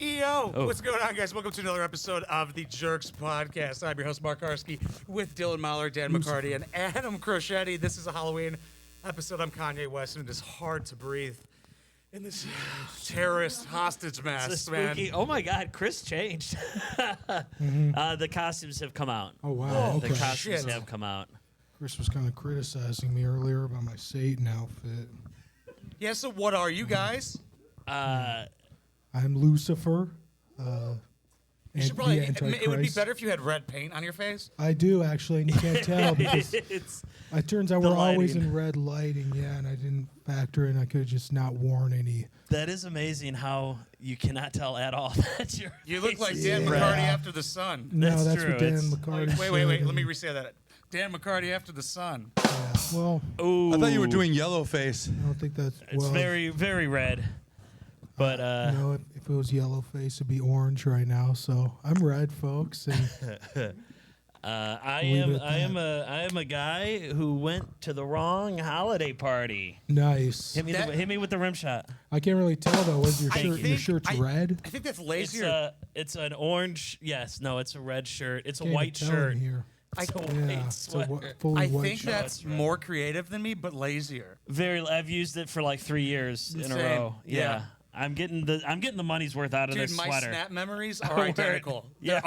Yo, what's going on, guys? Welcome to another episode of the Jerks Podcast. I'm your host, Mark Carsky, with Dylan Mahler, Dan McCarty, and Adam Crocetti. This is a Halloween episode. I'm Kanye West, and it is hard to breathe in this terrorist hostage mess, man. Oh my God, Chris changed. The costumes have come out. Oh, wow. The costumes have come out. Chris was kind of criticizing me earlier about my Satan outfit. Yeah, so what are you guys? I'm Lucifer. You should probably, it would be better if you had red paint on your face. I do, actually, and you can't tell because it turns out we're always in red lighting, and I didn't factor in. I could have just not worn any. That is amazing how you cannot tell at all that you look like Dan McCarty after the sun. No, that's true. what Dan McCarty Wait. Let me re-say that. Dan McCarty after the sun. Yeah, well, I thought you were doing yellow face. I don't think that's. It's very, very red. But if it was yellow face, it'd be orange right now. So I'm red, folks. And I am a guy who went to the wrong holiday party. Nice. Hit me with the rim shot. I can't really tell though. Was your shirt? Your shirt's red. I think that's lazier. It's an orange. Yes, no, it's a red shirt. It's a Can't white tell shirt. in here. It's a Yeah, white it's a sweater. fully I white think shirt. that's more creative than me, but lazier. I've used it for like 3 years in a Same. row. Yeah. I'm getting the money's worth out of Dude, this my sweater. Snap memories are identical. Yeah.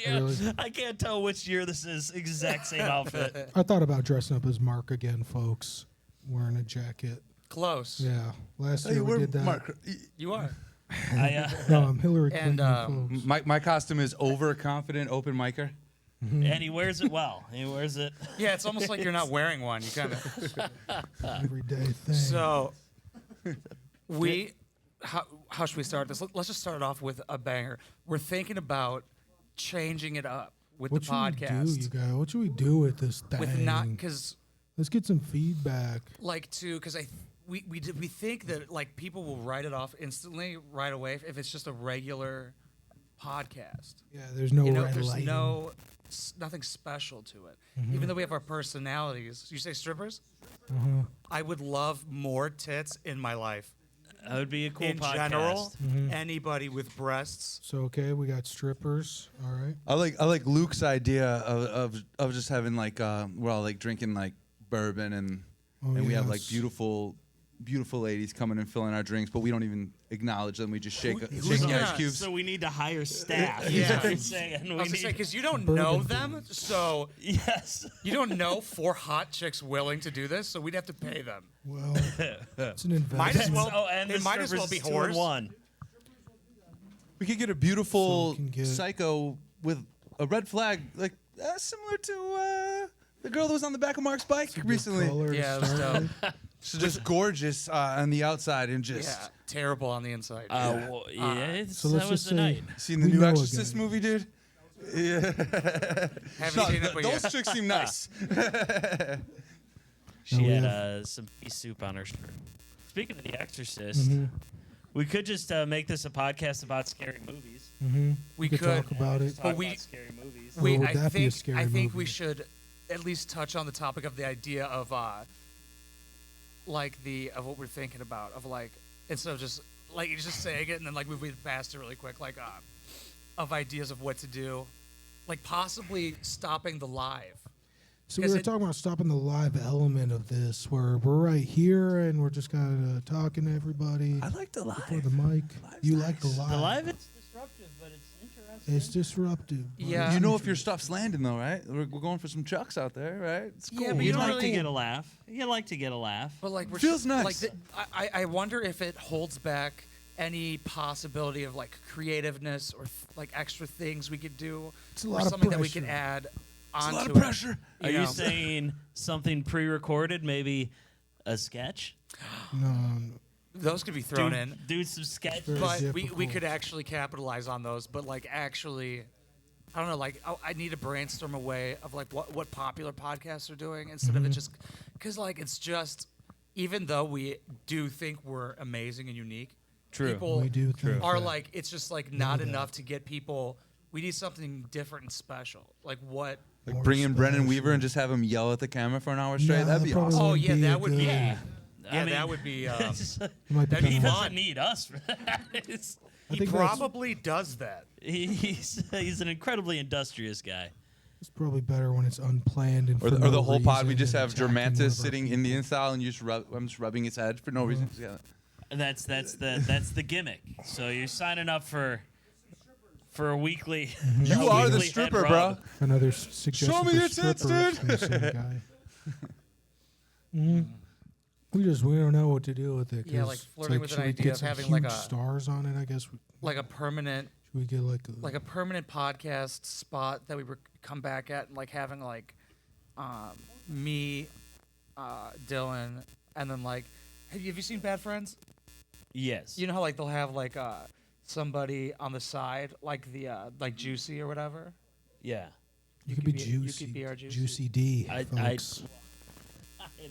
Really? I can't tell which year this is. Exact same outfit. I thought about dressing up as Mark again, folks. Wearing a jacket. Close. Yeah. Last year we did that. Mark, You are. No, I'm Hillary And, Clinton, folks. my costume is overconfident open micer. And he wears it well. He wears it. Yeah, it's almost like you're not wearing one. You kind of. Everyday thing. So, how should we start this? Let's just start off with a banger. We're thinking about changing it up with what the should podcast. we do, you guys? What should we do with this thing? With not because Let's get some feedback. because we think that like people will write it off instantly right away if it's just a regular podcast. Yeah, there's no red there's lighting. nothing special to it. Mm-hmm. Even though we have our personalities. You say strippers? Uh-huh. I would love more tits in my life. That would be a cool in podcast. general, anybody with breasts. So okay, we got strippers. All right. I like Luke's idea of just having like we're all like drinking like bourbon and we have like beautiful ladies coming and filling our drinks, but we don't even acknowledge them. We just shake the ice cubes. So we need to hire staff. Yeah. Is what you're saying. I was gonna say because you don't know them, so Yes. you don't know 4 hot chicks willing to do this, so we'd have to pay them. Well, it's an investment. Might as well. And It the might as well strippers be is 2 in whores. 1. We could get a beautiful So we can get- psycho with a red flag, like similar to the girl that was on the back of Mark's bike recently. Color to Yeah, it was start dope. with. So just gorgeous on the outside and just Yeah, terrible on the inside. Well, So that let's was just the say night. seen the we new know a Exorcist guy. movie, dude. Yeah. Haven't seen it, but Those yeah. chicks seem nice. She No, we had some pea soup on her shirt. Speaking of The Exorcist, we could just make this a podcast about scary movies. We could could. talk about it. Talk But about scary movies. Or would I that be a think scary we movie? should at least touch on the topic of the idea of of what we're thinking about of like instead of just like just saying it and then like moving past it really quick like of ideas of what to do, like possibly stopping the live. So we 'Cause were it- talking about stopping the live element of this, where we're right here and we're just kind of talking to everybody I like the before live. the mic. You like the live? The live is disruptive, but it's interesting. It's disruptive. but Yeah. it's You know if your stuff's landing though, right? We're going for some chucks out there, right? It's cool. Yeah, but you You'd don't like really- to get a laugh. You like to get a laugh. But like we're Feels nice. Like I wonder if it holds back any possibility of like creativeness or like extra things we could do It's a or lot of something that we pressure. can add It's onto a lot of it. pressure. Are know? you saying something pre-recorded, maybe a sketch? No, Those could be thrown in. Do some sketch. Very But we difficult. could actually capitalize on those. But like actually, I don't know. Like I need to brainstorm a way of like what popular podcasts are doing instead of it just because like it's just even though we do think we're amazing and unique, True. people we do think are that. like it's just like not that. enough to get people. We need something different and special. Like what? Like More bring in Brennan special. Weaver and just have him yell at the camera for an hour straight. Nah, That'd be that probably awesome. Oh wouldn't yeah, be that a would good- be. Yeah. Yeah, I mean, that would be. Might be That'd be he kinda- fun. doesn't need us for that. I He think that's- probably does that. He's an increbly industrious guy. It's probably better when it's unplanned and Or for the no whole pod, we reason just and have attacking one of Germantis our sitting in the people. install, and I'm just rubbing his head for no reason. Yeah. And that's the gimmick. So you're signing up for a weekly. You a are the weekly stripper, head bro. rub. Another suggestion Show me for your tits, strippers dude. from the same guy. We don't know what to do with it. Yeah, 'cause like it's flirting with should an we idea get of some having like huge a stars on it. I guess. like a permanent Should we get like a permanent podcast spot that we come back at, and like having like me, Dylan, and then like have you seen Bad Friends? Yes. You know how like they'll have like somebody on the side like the like Juicy or whatever. Yeah. You could could be be- you juicy. could be our Juicy. Juicy D. I- folks.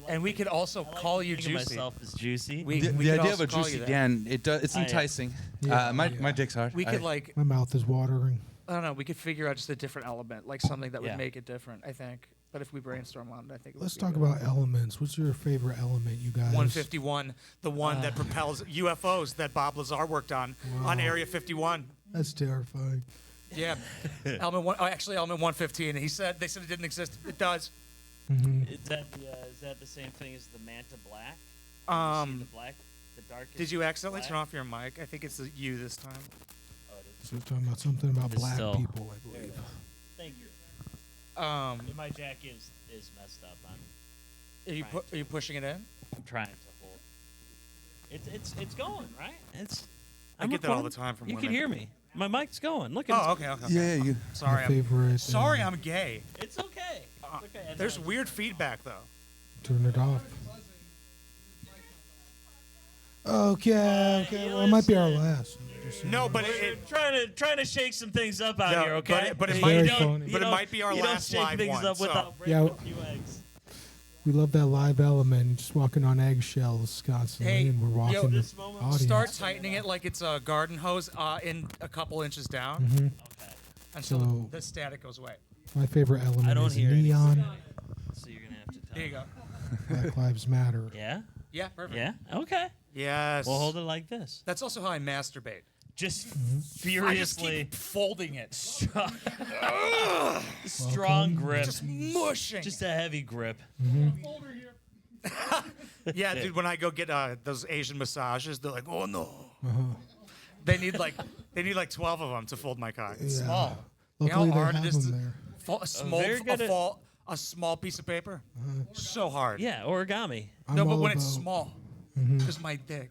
And we could also call you Think of Juicy. myself as juicy. We The could idea also of a call you juicy that. Dan, it's I- enticing. Yeah, My yeah. dick's hard. We could like My mouth is watering. I don't know. We could figure out just a different element, like something that would Yeah. make it different. I think. But if we brainstorm on it, I think. It Let's would be talk good. about elements. What's your favorite element, you guys? 151, the one that propels UFOs that Bob Lazar worked on Area 51. That's terrifying. Yeah, element one. Oh, actually, element 115. They said it didn't exist. It does. Is that the same thing as the Manta Black? You see the black, the darkest. Did you accidentally black? turn off your mic? I think it's you this time. Oh, it is. So we're talking about something about It's black still- people, I There you believe. go. Thank you. My jack is messed up. Are you pushing it in? I'm trying to hold. It's going right. I I'm get that all recording. the time from You women. can hear me. My mic's going. Look at Oh, it. okay. Yeah, you. Sorry, My I'm favorite. sorry. I'm gay. It's okay. It's okay. There's weird feedback though. Turn it off. Okay. Well, it might be our last. Just so No, you but know. trying to shake some things up out No, here, okay? but it It's might very be- funny. but it might be our you last don't shake live things one, up so- without breaking Yeah. a few eggs. We love that live element, just walking on eggshells constantly, Hey, and we're walking yo, the this moment- audience. Start tightening it like it's a garden hose in a couple inches down Okay. until So- the static goes away. My favorite element I don't is hear neon. So you're gonna have to tell There you me. go. Black Lives Matter. Yeah. Yeah, perfect. Yeah. Okay. Yes. We'll hold it like this. That's also how I masturbate. Just I just furiously keep folding it. strong grip. Just mushing. Just a heavy grip. Yeah, dude. When I go get those Asian massages, they're like, "Oh no." Uh-huh. They need like 12 of them to fold my cock. It's Yeah. small. You know Luckily, how hard they it have is them to there. very good at- a small piece of paper? Uh-huh. So hard. Yeah, origami. No, I'm but all when it's about- small, Mhm. because my dick.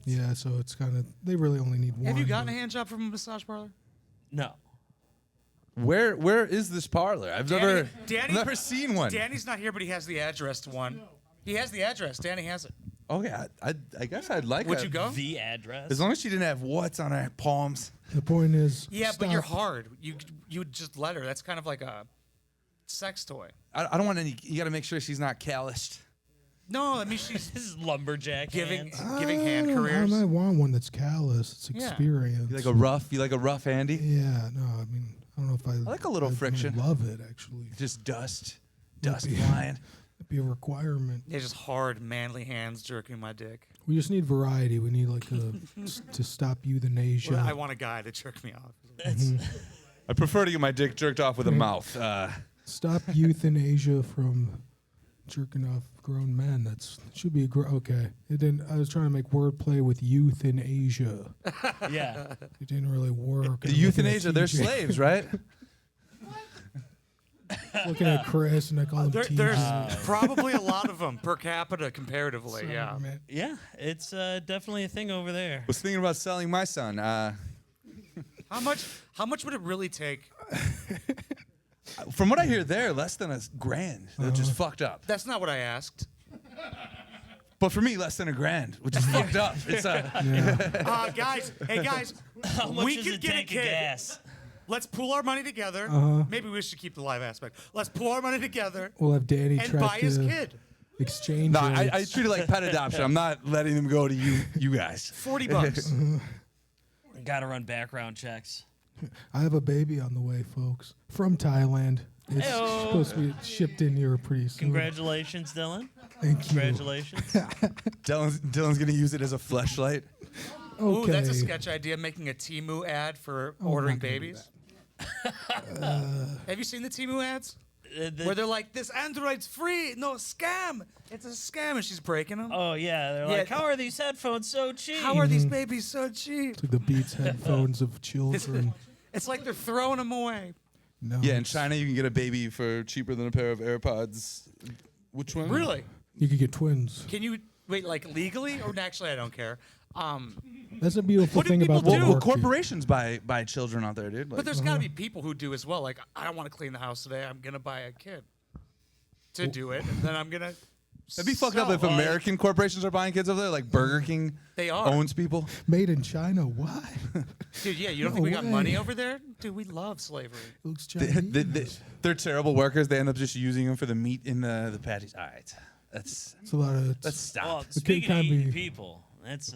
Yeah, so it's kind of. They really only need one. Have you gotten a but- hand job from a massage parlor? No. Where is this parlor? I've never seen one. Danny's not here, but he has the address to one. He has the address. Danny has it. Okay, I guess I'd like. Would you go? The address. As long as she didn't have what's on her palms. The point is. Yeah, stop. but you're hard. You would just let her. That's kind of like a sex toy. I don't want any. You got to make sure she's not calloused. No, I mean she's This is lumberjack giving hands. giving hand I careers. might want one that's callous. It's Yeah. experience. You like a rough Andy? Yeah, no, I mean, I don't know if I. like a little I friction. love it actually. Just dust Yeah. flying. It'd be a requirement. Yeah, just hard, manly hands jerking my dick. We just need variety. We need like to stop euthanasia. Well, I want a guy to jerk me off. I prefer to get my dick jerked off with a mouth. Stop euthanasia from jerking off grown men. Should be okay. It didn't. I was trying to make wordplay with youth in Asia. Yeah. It didn't really work. The I'm euthanasia, looking they're at TJ. slaves, right? Looking at Chris and I call him TJ. There's probably a lot of them per capita comparatively. Sorry, Yeah. man. Yeah. It's definitely a thing over there. Was thinking about selling my son. How much would it really take? From what I hear, there less than $1,000. They're just fucked up. That's not what I asked. But for me, less than $1,000, which is fucked up. It's Yeah. Guys, hey guys, How much we is could a get a tank of kid. gas? Let's pool our money together. Maybe we should keep the live aspect. Let's pool our money together We'll have Danny and try buy his to kid. exchange. no, I rates. treat it like pet adoption. I'm not letting them go to you guys. $40. Got to run background checks. I have a baby on the way, folks, from Thailand. It's Heyo. supposed to be shipped in here pretty soon. Congratulations, Dylan. Thank you. Congratulations. Dylan's gonna use it as a fleshlight. Okay. Ooh, that's a sketch idea, making a Temu ad for ordering not gonna do babies. Have you seen the Temu ads? The- Where they're like, this Android's free. No, scam. It's a scam. And she's breaking them. oh, yeah. They're Yeah. like, how are these headphones so cheap? How are these babies so cheap? It's like the Beats headphones of children. It's like they're throwing them away. No, Yeah, in it's- China you can get a baby for cheaper than a pair of AirPods. Which one? Really? You could get twins. Can you, wait, like legally? Or actually, I don't care. That's a beautiful What do thing people about the do? Well, work. corporations buy children out there, dude. Like, But there's got to be people who do as well. Like, I don't want to clean the house today. I'm going to buy a kid to do it. And then I'm going to. that'd be fucked up if American corporations are buying kids over there, like Burger King They are. owns people. Made in China. Why? Dude, yeah, you don't No think we got way. money over there? Dude, we love slavery. It looks They, Chinese. they're terrible workers. They end up just using them for the meat in the patties. All right, It's a lot of. let's stop. Well, kid speaking of can't eating be- people, that's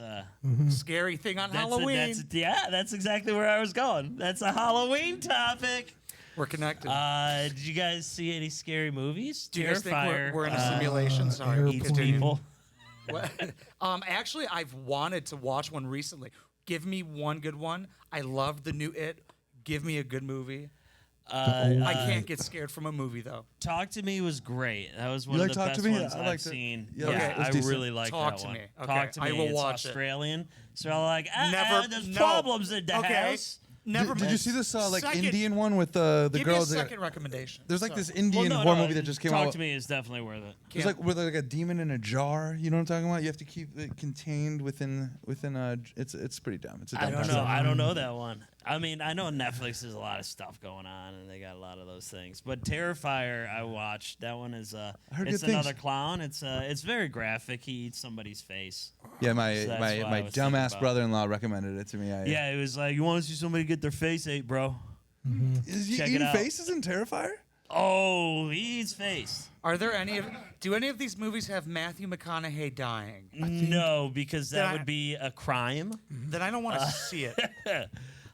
Scary thing on Halloween. that's exactly where I was going. That's a Halloween topic. We're connected. Did you guys see any scary movies? do you guys think Terrifier, we're in a simulation? Sorry, airplane. eats continue. people. What? Actually, I've wanted to watch one recently. Give me one good one. I love the new It. Give me a good movie. I can't get scared from a movie though. Talk to Me was great. That was one You of like the Talk best to Me? ones I I've liked it. seen. Yeah, okay, Yeah, it was I decent. really like Talk that to one. me. Okay, Talk to I Me. will It's watch it. Australian. So I'm like, there's no. problems in the Okay. house. Never. Did you see this like Second- Indian one with the Give girls? me a that- second recommendation. There's like Sorry. this Indian horror movie that just came Talk out. to Me is definitely worth it. It's like with like a demon in a jar. You know what I'm talking about? You have to keep it contained within a. It's pretty dumb. It's a dumb I don't know. concept. I don't know that one. I mean, I know Netflix has a lot of stuff going on, and they got a lot of those things. But Terrifier, I watched. That one is heard it's good things. another clown. It's very graphic. He eats somebody's face. Yeah, my So that's my what I my was thinking dumbass about. brother-in-law recommended it to me. Yeah, it was like, you want to see somebody get their face ate, bro? Is he Check it eating out. faces in Terrifier? Oh, he eats face. Are there any of? Do any of these movies have Matthew McConaughey dying? No, because that Then I- would be a crime. Then I don't want to see it.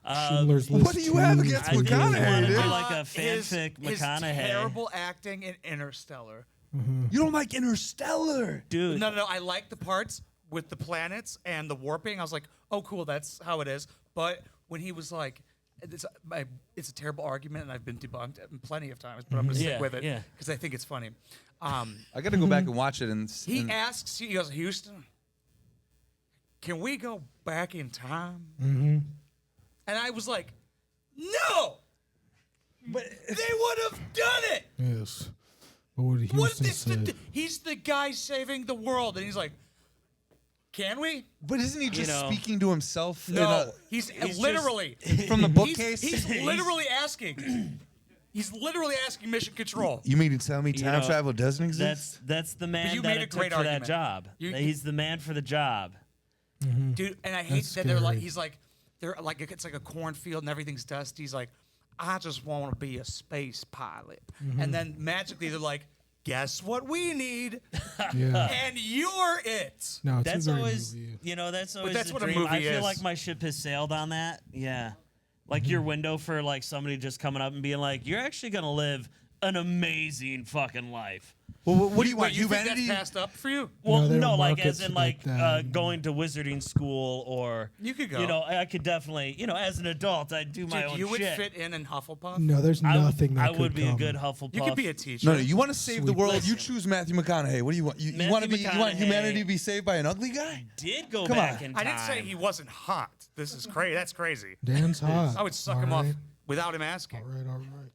Schindler's List. what do you have 2, against I think we McConaughey, wanna do dude? like a His fanfic his McConaughey. terrible acting in Interstellar. You don't like Interstellar? Dude. No. I like the parts with the planets and the warping. I was like, oh, cool, that's how it is. But when he was like, it's a terrible argument, and I've been debunked plenty of times, but I'm gonna Yeah, stick with it yeah. because I think it's funny. I got to go back and watch it. And He asks, he goes, Houston, can we go back in time? Mm-hmm. And I was like, no, but they would have done it. Yes. What would Houston What is say? he's the guy saving the world, and he's like, can we? but isn't he just know. speaking to himself? in No, a- he's just- literally from the bookcase. He's literally asking. He's literally asking Mission Control. You mean to tell me time know, travel doesn't exist? That's the man you that made a it took great for that argument. job. You- He's the man for the job. Dude, and I hate That's that they're like, scary. he's like, they're like, it's like a cornfield and everything's dusty. He's like, I just want to be a space pilot. And then magically they're like, guess what we need? Yeah. And you're it. No, it's That's a great always, movie. that's always that's the what a dream. movie I feel is. like my ship has sailed on that. Yeah. Like your window for like somebody just coming up and being like, you're actually going to live an amazing fucking life. Well, what do you want? Wait, you think Humanity? that's passed up for you? Well, No, they no, don't like market as in it like like that. going to wizarding school or You could go. You know, I could definitely, as an adult, I'd do my Dude, own you would shit. fit in Hufflepuff. No, there's I would- nothing that I could would be a come. good Hufflepuff. You could be a teacher. No, you want to save the Sweet. world. You Listen. choose Matthew McConaughey. What do you want? You Matthew want to be? You want McConaughey. humanity to be saved by an ugly guy? Did go Come back on. in time. I didn't say he wasn't hot. This is crazy. That's crazy. Dan's hot. I would suck him off without him asking. All right, all right.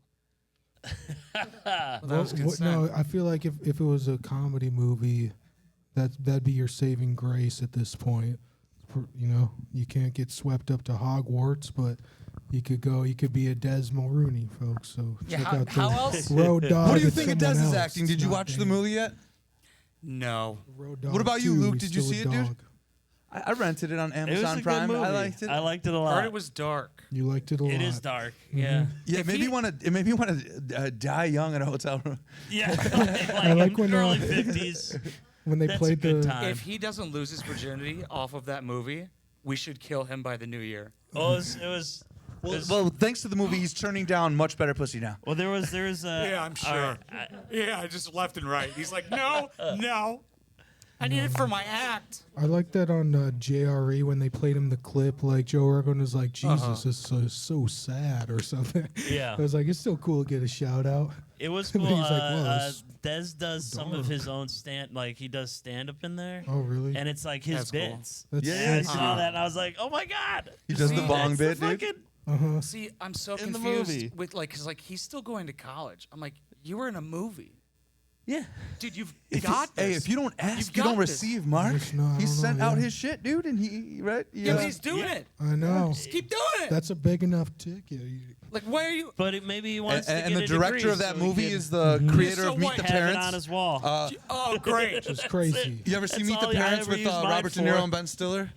Without his consent. No, I feel like if it was a comedy movie, that'd be your saving grace at this point. You can't get swept up to Hogwarts, but you could be a Des Mulrooney, folks. So Yeah, check how- out the how else? Road Dog. What do you It's think of someone Dez's else. acting? It's Did you not watch the Dan. movie yet? No. Road Dog What about you, 2, Luke? he's Did you still a see it, dude? dog. I rented it on It was Amazon a good Prime. movie. I liked it. I liked it a Heard lot. it was dark. You liked it a lot. It is dark. Mm-hmm. Yeah. Yeah, If maybe he- it made me want to die young in a hotel room. Yeah. I like in when, early uh, 50s. When they That's a played good the time. If he doesn't lose his virginity off of that movie, we should kill him by the new year. Oh, it was Well, thanks to the movie, he's turning down much better pussy now. Well, there's Yeah, I'm sure. Yeah, just left and right. He's like, no, no. I need it for my act. I like that on JRE when they played him the clip. Like Joe Rogan was like, "Jesus, this is so sad" or something. Yeah. I was like, it's still cool to get a shout out. It was But cool. he's like, "Whoa, it's Dez does some of his own he does stand up in there. Oh, really? And it's like his That's cool. bits. That's I sick. saw that and I was like, oh my God. He does the See, bong That's bit, the dude. fucking- See, I'm so In the confused movie. with cause he's still going to college. I'm like, you were in a movie. Yeah. Dude, you've got this. Hey, if you don't ask, You've you don't got this. receive, Mark. Yes, no, I He don't sent know, out yeah. his shit, dude, and he Yeah, but he's doing it. I know. Just keep doing it. That's a big enough ticket. Like, why are you? But maybe he wants to And get the a director degree of that so he movie can is the creator So of Meet what, the have it Parents. on his wall. Oh, great. It's crazy. You ever see That's Meet the all I Parents ever with use mine Robert De Niro for. and Ben Stiller?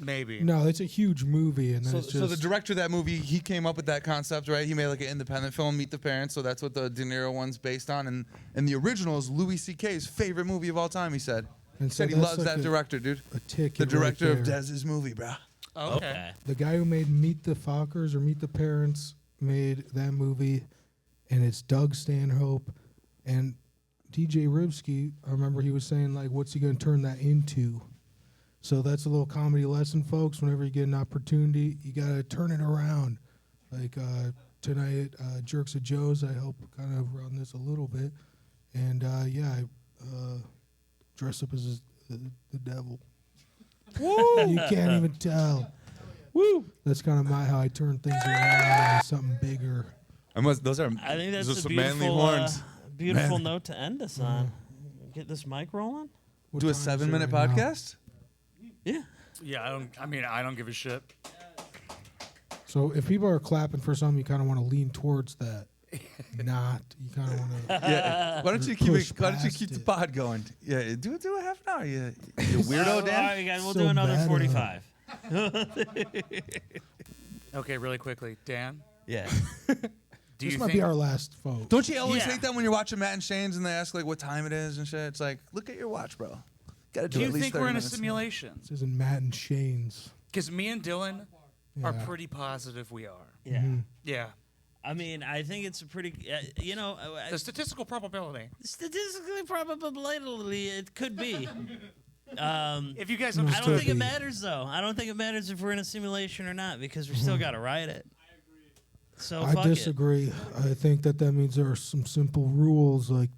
Maybe. No, it's a huge movie, and then it's just So the director of that movie, he came up with that concept, right? He made like an independent film, Meet the Parents. So that's what the De Niro one's based on, and the original is Louis C.K.'s favorite movie of all time. He said. He And so said he that's loves like that director, dude. a ticket. The director right of there. Dez's movie, bro. Okay. The guy who made Meet the Fockers or Meet the Parents made that movie, and it's Doug Stanhope and DJ Rivsky. I remember he was saying like, "What's he going to turn that into?" So that's a little comedy lesson, folks. Whenever you get an opportunity, you got to turn it around. Like tonight at Jerks of Joe's, I help kind of run this a little bit, and I dress up as the devil. Woo! You can't even tell. Woo! That's kind of how I turn things around into something bigger. Those are. I think that's those are a some beautiful, manly horns. beautiful Man. note to end us on. Get this mic rolling? What Do a time is it 7-minute right now? podcast. Yeah. Yeah, I don't give a shit. So if people are clapping for something, you kind of want to lean towards that. Not. You kind of want to. Yeah. Why don't you keep Push it? Why don't you past keep the it. pod going? Yeah. Do a half an hour. You weirdo, All Dan. right, guys, we'll So do another meta. 45. Okay, really quickly, Dan. Yeah. Do This you might think? be our last vote. Don't you always Yeah. hate that when you're watching Matt and Shane's and they ask like what time it is and shit? It's like, look at your watch, bro. Gotta do do at you least think 30 we're in a minutes. simulation? This isn't Matt and Shane's. Because me and Dylan are Yeah. pretty positive we are. Yeah. Yeah. I mean, I think it's a pretty, The statistical probability. statistically probably it could be. If you guys No, I understand. don't could think it be. matters though. I don't think it matters if we're in a simulation or not because we still got to write it. So I fuck it. disagree. I think that means there are some simple rules like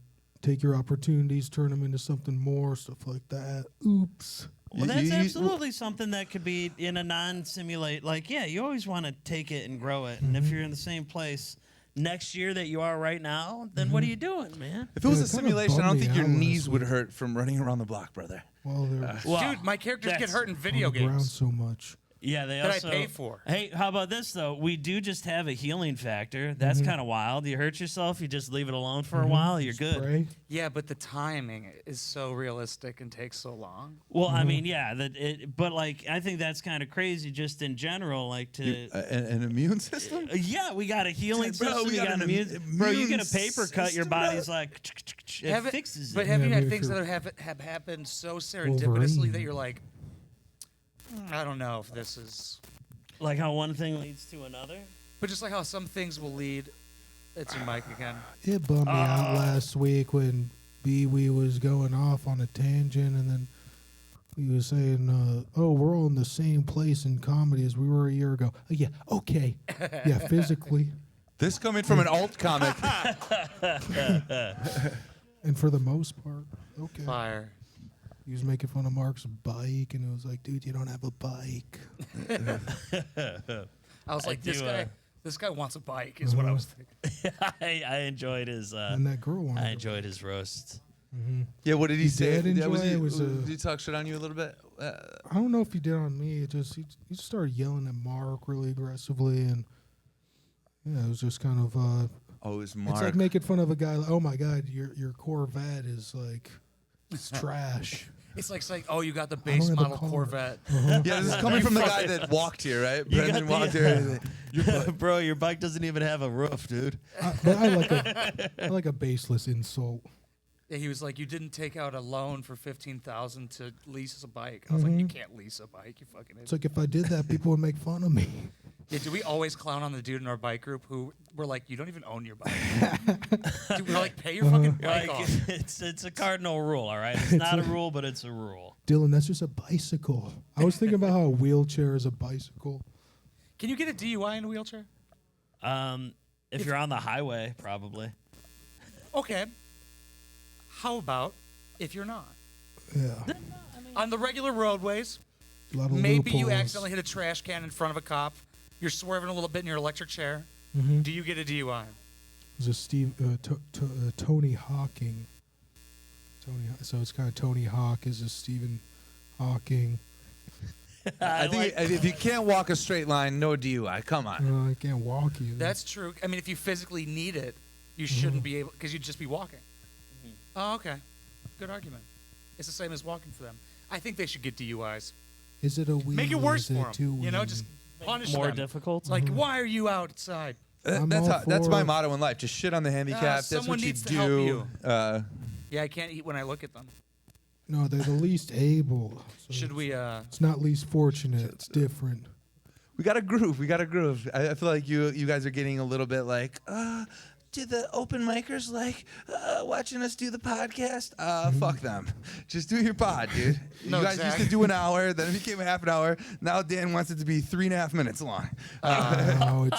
take your opportunities, turn them into something more, stuff like that. Oops. Well, that's You- absolutely something that could be in a non-simulate. Like, yeah, you always want to take it and grow it. And if you're in the same place next year that you are right now, then what are you doing, man? If it was Yeah, a it kinda simulation, I bummed don't me think your out last knees would week. hurt from running around the block, brother. Well, they're Well, Dude, my characters get that's- hurt in on video the ground games. so much. Yeah, they that I also pay for. Hey, how about this though? We do just have a healing factor. That's kind of wild. You hurt yourself, you just leave it alone for a while, you're good. Spray. Yeah, but the timing is so realistic and takes so long. Well, I mean, yeah, but like I think that's kind of crazy just in general, like to An immune system? yeah, we got a healing Bro, system. we You got got an immune, bro. You get a immune paper cut, your system, body's bro. like it Have fixes But it. have Yeah, you had maybe things for that have happened so serendipitously Wolverine. that you're like, I don't know if this is. Like how one thing leads to another. But just like how some things will lead. It's your mic again. It bummed me out last week when B-Wee was going off on a tangent, and then he was saying, "Oh, we're all in the same place in comedy as we were a year ago." Yeah, okay, yeah, physically, This coming from an alt comic. and for the most part, okay. Fire. He was making fun of Mark's bike, and it was like, "Dude, you don't have a bike." I was like, do, this guy wants a bike, is what I was thinking. I enjoyed his. And that girl wanted. I a enjoyed his roast. Yeah, what did he say? did enjoy Was he, it? Was, did he talk shit on you a little bit? I don't know if he did on me. It just he just started yelling at Mark really aggressively, and yeah, it was just kind of. Oh, it was Mark. It's like making fun of a guy. Like, oh my God, your Corvette is like, it's trash. It's like saying, oh, you got the don't base have a model car. Corvette. Yeah, this is coming from the guy that walked here, right? You Brendan got walked the- here. Bro, your bike doesn't even have a roof, dude. But I like a baseless insult. Yeah, he was like, you didn't take out a loan for $15,000 to lease a bike. I was like, you can't lease a bike, you fucking idiot. It's like if I did that, people would make fun of me. Yeah, do we always clown on the dude in our bike group who we're like, you don't even own your bike? Dude, we're like, pay your fucking bike off. It's a cardinal rule, all right? It's not a rule, but it's a rule. Dylan, that's just a bicycle. I was thinking about how a wheelchair is a bicycle. Can you get a DUI in a wheelchair? If you're on the highway, probably. Okay. How about if you're not? Yeah. On the regular roadways, A lot of maybe you loopholes. accidentally hit a trash can in front of a cop. You're swerving a little bit in your electric chair. Mhm. Do you get a DUI? There's a Tony Hawking. So it's kind of Tony Hawk is a Stephen Hawking. I think if you can't walk a straight line, no DUI. Come on. I can't walk either. That's true. I mean, if you physically need it, you shouldn't be able, because you'd just be walking. Oh, okay. Good argument. It's the same as walking for them. I think they should get DUIs. Is it a wheel? Make it worse for two them. You know, just punish More them. difficult. It's like, why are you outside? I'm That's all that's my for- motto in life. Just shit on the handicap. That's someone what you needs to do. help you. Yeah, I can't eat when I look at them. No, they're the least able. So Should we? It's not least fortunate. It's different. We got a groove. We got a groove. I feel like you guys are getting a little bit like, do the open micers like watching us do the podcast? Fuck them. Just do your pod, dude. No, you guys Zach. used to do an hour, then it became a half an hour. Now Dan wants it to be 3.5 minutes long. No,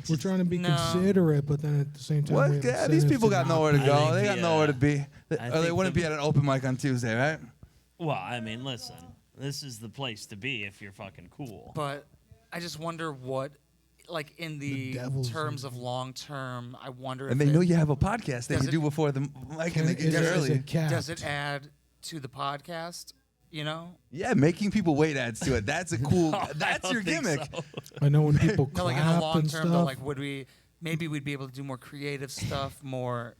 we're trying to be No. considerate, but then at the same time, we What? have Yeah, these incentives people to got not nowhere to be. go. think They got the, nowhere to be. I Or they think wouldn't the- be at an open mic on Tuesday, right? Well, I mean, listen. This is the place to be if you're fucking cool. But I just wonder what, like in the devil's terms in of long term, I wonder And if they it, know you have a podcast that Does you it- do before the mic and they get Is there it early. capped? does it add to the podcast? You know, Yeah, making people wait adds to it. That's a cool. That's don't your think gimmick. so. I know when people no, clap like in the long and term, stuff. though, like would we? Maybe we'd be able to do more creative stuff, more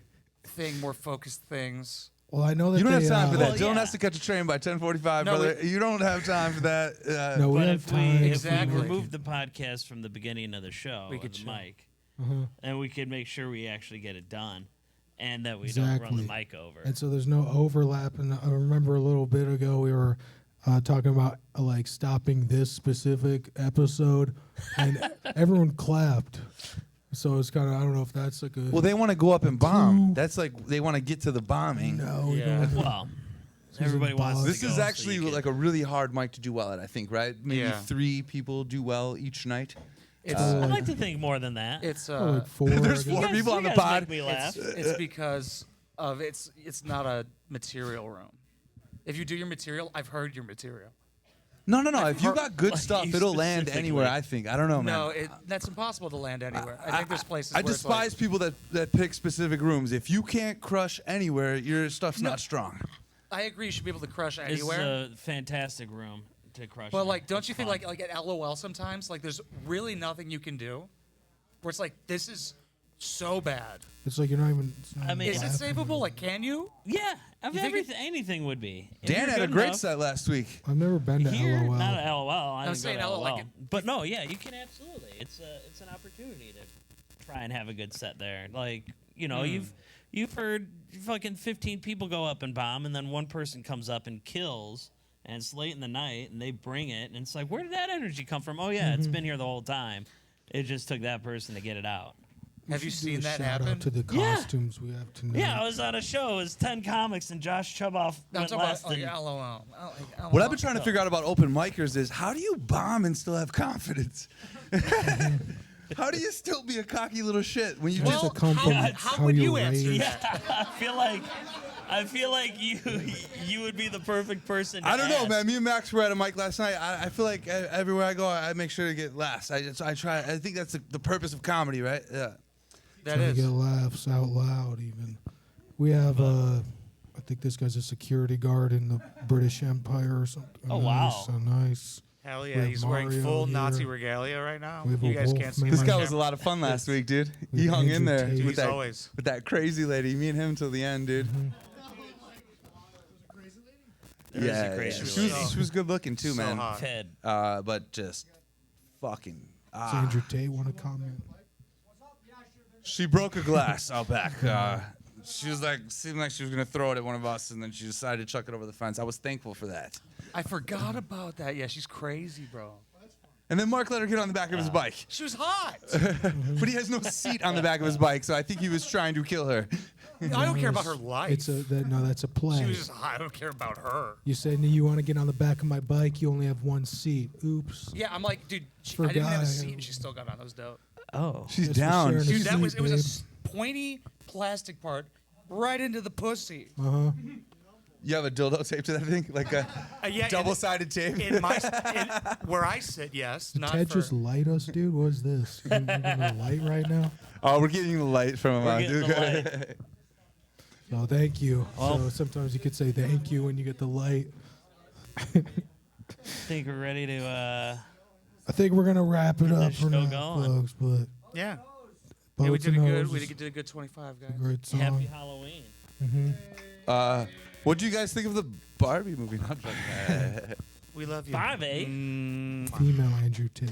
focused things. well, I know that You don't have they, time for that. Well, Dylan yeah. has to catch a train by 10:45, No, brother. You don't have time for that. No, we But have if time. we Exactly. remove the podcast from the beginning of the show, We or could the chill. mic, Uh-huh. and we could make sure we actually get it done, and that we don't run Exactly. the mic over. And so there's no overlap. And I remember a little bit ago we were talking about like stopping this specific episode, and everyone clapped. So it's kind of, I don't know if that's like a. Well, they want to go up and bomb. That's like they want to get to the bombing. no, we Yeah. don't. Well, everybody wants This to is go, actually so you like a really hard mic to do well at, I think, right? Maybe Yeah. 3 people do well each night. It's I'd like to think more than that. it's Oh, like 4. There's I four guess. people on the you guys pod. make me laugh. it's because of it's not a material room. If you do your material, I've heard your material. No. If you got good Like stuff, you it'll land specifically. anywhere, I think. I don't know, man. No, that's impossible to land anywhere. I think there's places. I where it's like, despise people that pick specific rooms. If you can't crush anywhere, your stuff's No. not strong. I agree. You should be able to crush This anywhere. is a fantastic room to crush. But in. like, don't It's you think fun. like at LOL sometimes like there's really nothing you can do, where it's like this is so bad. It's like you're not even. it's not I mean, even Is it laughing. savable? Like, can you? Yeah, of You think everything, anything would be. If Dan you're had a good great enough- set last week. I've never been to Here, LOL. not at LOL. I I'm didn't saying go to LOL, LOL. like But no, yeah, you can absolutely. It's an opportunity to try and have a good set there. Like, you know, you've heard fucking 15 people go up and bomb, and then one person comes up and kills, and it's late in the night, and they bring it, and it's like, where did that energy come from? Oh yeah, it's been here the whole time. It just took that person to get it out. Have you should do seen a that shout happen? out to the Yeah. costumes we have tonight. Yeah, I was on a show. It was 10 comics, and Josh Chuboff No, I'm went talking last. about and- LOL. What I've been trying to figure out about open micers is how do you bomb and still have confidence? How do you still be a cocky little shit when you Well, just to come from how would you answer raised. that? I feel like you would be the perfect person. To I don't know, ask. man. Me and Max were at a mic last night. I feel like everywhere I go, I make sure to get laughs. I try. I think that's the purpose of comedy, right? Yeah. That Trying is. to get laughs out loud. Even we have. I think this guy's a security guard in the British Empire or something. Oh, nice, wow. So nice. Hell We yeah, have he's wearing Mario full here. Nazi regalia right now. We have You a guys can't wolf see man. him This on guy was a camera. lot of fun last week, dude. With He hung in Andrew there Tate. Dude, with he's always. that crazy lady. Me and him till the end, dude. There is a Yeah, crazy she lady. was good looking too, So man. hot. Ted. But just fucking. Does Andrew Tate want to comment? She broke a glass out back. She was like, seemed like she was gonna throw it at one of us, and then she decided to chuck it over the fence. I was thankful for that. I forgot about that. Yeah, she's crazy, bro. And then Mark let her get on the back of his bike. She was hot. But he has no seat on the back of his bike, so I think he was trying to kill her. I don't care about her life. That's a play. She was just hot. I don't care about her. You said you want to get on the back of my bike. You only have one seat. Oops. Yeah, I'm like, dude, I didn't have a seat, and she still got on. That was dope. Oh. She's Just for down. sharing a Dude, it was babe. a pointy plastic part right into the pussy. You have a dildo taped to that thing? Like a Yeah, double-sided tape? Where I sit, yes. Did Not Ted for, just light us, dude? What is this? You giving a light right now? Oh, we're getting the light from him. We're getting the light. Oh, thank you. Well- So sometimes you could say thank you when you get the light. Think we're ready to I think we're gonna wrap it Get up this for show now, going. folks. But yeah. Boats Yeah, we did and a good. Hoses We is did a good 25, guys. a great song. Happy Halloween. What do you guys think of the Barbie movie? Not joking. We love you. Barbie? Mm. Female Andrew Tate.